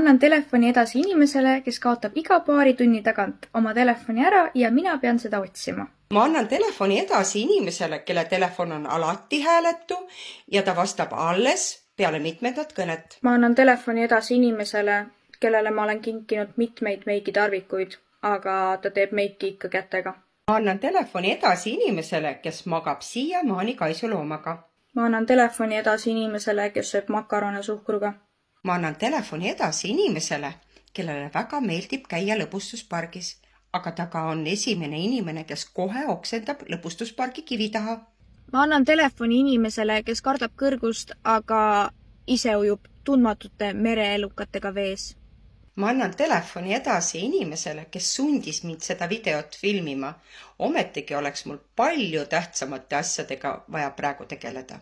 Annan telefoni edasi inimesele, kes kaotab iga paari tunni tagant oma telefoni ära ja mina pean seda otsima. Ma annan telefoni edasi inimesele, kelle telefon on alati hääletu ja ta vastab alles peale mitmendat kõnet. Ma annan telefoni edasi inimesele, kellele ma olen kinkinud mitmeid meigitarvikuid, aga ta teeb meiki ikka kätega. Ma annan telefoni edasi inimesele, kes magab siiamaani kaisuloomaga. Ma annan telefoni edasi inimesele, kes sööb makarone suhkruga. Ma annan telefoni edasi inimesele, kellele väga meeldib käia lõbustuspargis, aga ta ka on esimene inimene, kes kohe oksendab lõbustuspargi kivi taha. Ma annan telefoni inimesele, kes kardab kõrgust, aga ise ujub tundmatute mereelukatega vees. Ma annan telefoni edasi inimesele, kes sundis mind seda videot filmima. Ometigi oleks mul palju tähtsamate asjadega vaja praegu tegeleda.